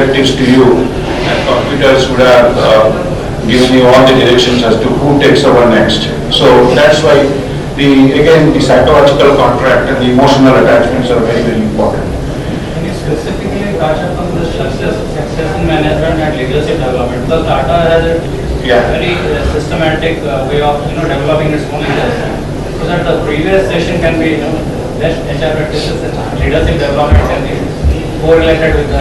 directives to you, and computers would have given you all the directions as to who takes over next. So that's why the psychological contract and the emotional attachments are very, very important. Can you specifically touch upon the succession management and leadership development? Because Tata has a very systematic way of developing its own leaders. So that the previous session can be best HR practices and leadership development can be correlated with the.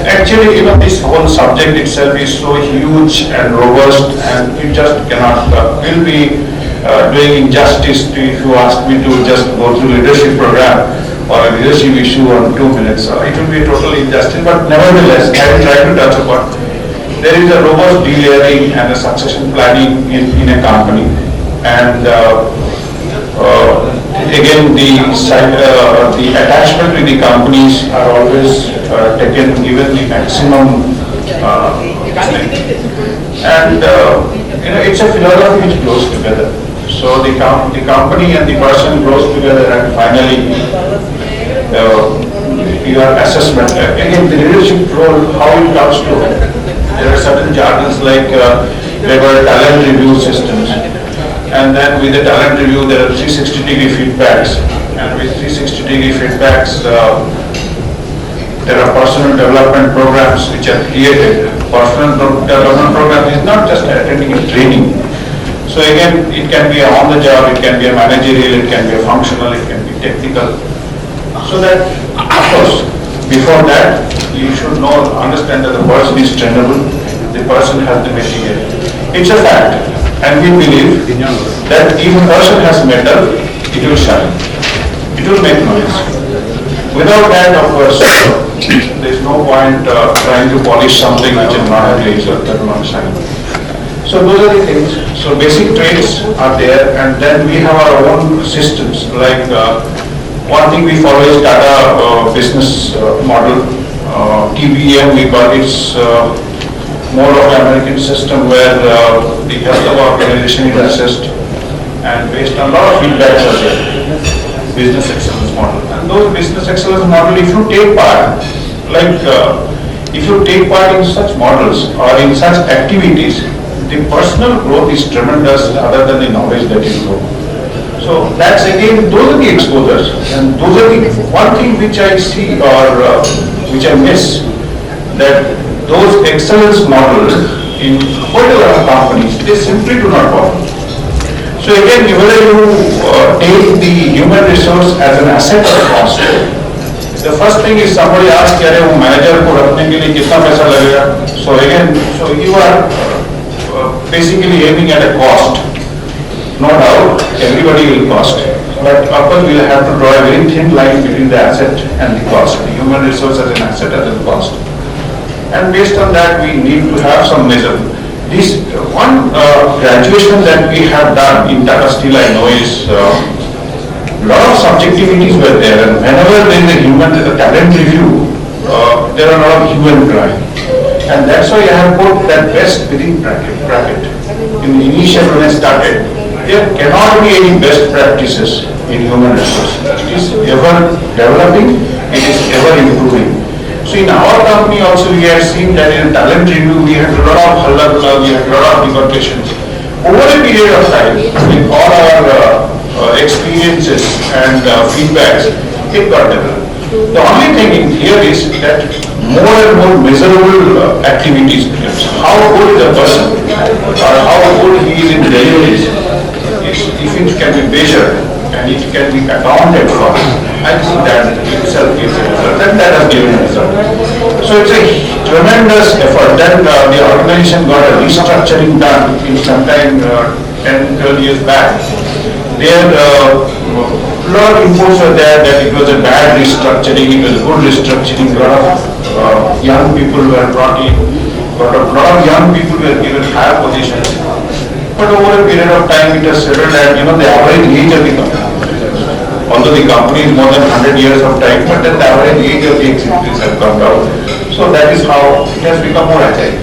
Actually, this whole subject itself is so huge and robust, and it just cannot will be doing injustice to if you ask me to just go through leadership program or a leadership issue on 2 minutes. It will be totally injustice, but nevertheless, I will try to touch upon. There is a robust delayering and a succession planning in a company, and again the attachment with the companies are always taken given the maximum and it's a philosophy which grows together. So the company and the person grows together, and finally your assessment. Again, the leadership role, how it comes to, there are certain jargons like there were talent review systems, and then with the talent review there are 360-degree feedbacks, and with 360-degree feedbacks there are personal development programs which are created. Personal development program is not just attending a training. So again, it can be on the job, it can be a managerial, it can be a functional, it can be technical. So that, of course, before that, you should understand that the person is trainable, the person has the material. It's a fact, and we believe that if a person has metal, it will shine, it will make noise. Without that, of course, there is no point trying to polish something which is not a laser, that will not shine. So those are the things. So basic traits are there, and then we have our own systems. Like one thing we follow is Tata business model. TBM we call it. More of an American system where the health of organization is assessed, and based on a lot of feedbacks are there. Business excellence model. And those business excellence model, if you take part, if you take part in such models or in such activities, the personal growth is tremendous other than the knowledge that you know. So that's again, those are the exposures, and those are the one thing which I see or which I miss, that those excellence models in quite a lot of companies, they simply do not work. So again, whether you take the human resource as an asset or cost, the first thing is somebody asks, "Kya wo manager ko rakhne ke liye kitna paisa lagega?" So again, so you are basically aiming at a cost. No doubt, everybody will cost, but of course we will have to draw a very thin line between the asset and the cost. The human resource as an asset as a cost, and based on that we need to have some measurement. This one graduation that we have done in Tata Steel, I know, is lot of subjectivities were there, and whenever there is a human talent review, there are a lot of human crime, and that's why I have put that best within bracket. In the initial when I started, there cannot be any best practices in human resources. It is ever developing, it is ever improving. So in our company also we have seen that in talent review we had a lot of halla, we had a lot of negotiations. Over a period of time, with all our experiences and feedbacks, it got developed. The only thing in here is that more and more measurable activities, how good is a person or how good he is in deliveries, if it can be measured and it can be accounted for, I think that itself gives a result, and that has given a result. So it's a tremendous effort. Then the organization got a restructuring done in sometime 10-12 years back. There a lot of inputs were there that it was a bad restructuring, it was a good restructuring. A lot of young people were brought in, a lot of young people were given higher positions. But over a period of time it has settled at the average age of the company. Although the company is more than 100 years of time, but then the average age of the executives have come down. So that is how it has become more agile,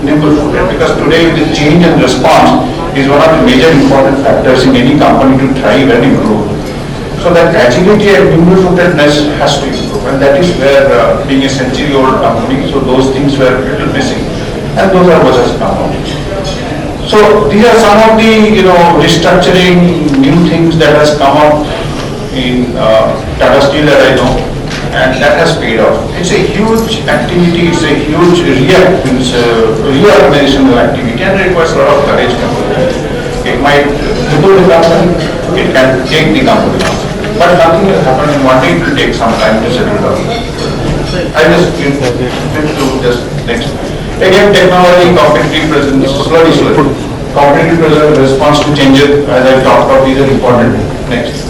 nimble-footed. Because today the change and response is one of the major important factors in any company to thrive and improve. So that agility and nimble-footedness has to improve, and that is where being a century-old company, so those things were a little missing, and those are what has come out. So these are some of the restructuring new things that has come up in Tata Steel that I know, and that has paid off. It's a huge activity, it's a huge reorganizational activity, and it requires a lot of courage. It might cripple the company, it can take the company, but nothing will happen in one day. It will take some time to settle down. I just flip to just next. Again, technology, competitive presence, slowly. Competitive presence, response to changes, as I talked about, these are important. Next.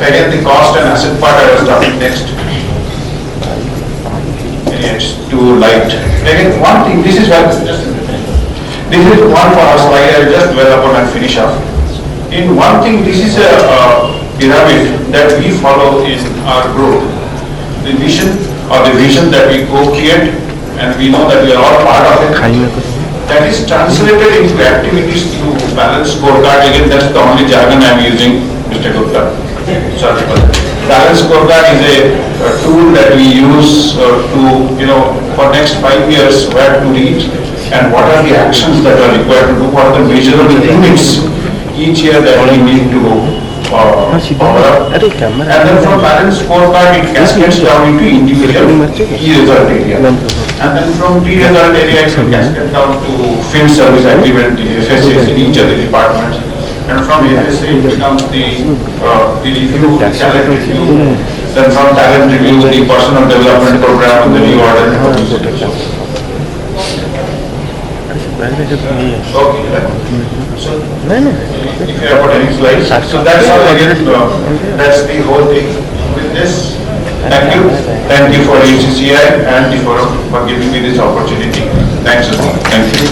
Again, the cost and asset part I was talking next. It's too light. Again, one thing, this is one for us, slide I will just dwell upon and finish off. In one thing, this is a pyramid that we follow in our growth. The vision that we co-create, and we know that we are all part of it. That is translated into activities through balanced scorecard. Again, that's the only jargon I am using, Mr. Gupta. Sorry for that. Balanced scorecard is a tool that we use to, for next 5 years, where to reach and what are the actions that are required to do, what are the measurable units each year that we need to power up. And then from balanced scorecard, it cascades down into individual key result area. And then from key result area, it will cascade down to field service agreement, the FSAs in each of the departments. And from FSA, it becomes the review, the talent review. Then from talent review, the personal development program, and the new order. Okay. So, if you have got any slides, so that's all again, that's the whole thing. With this, thank you for UCCI and the forum for giving me this opportunity. Thanks a lot. Thank you.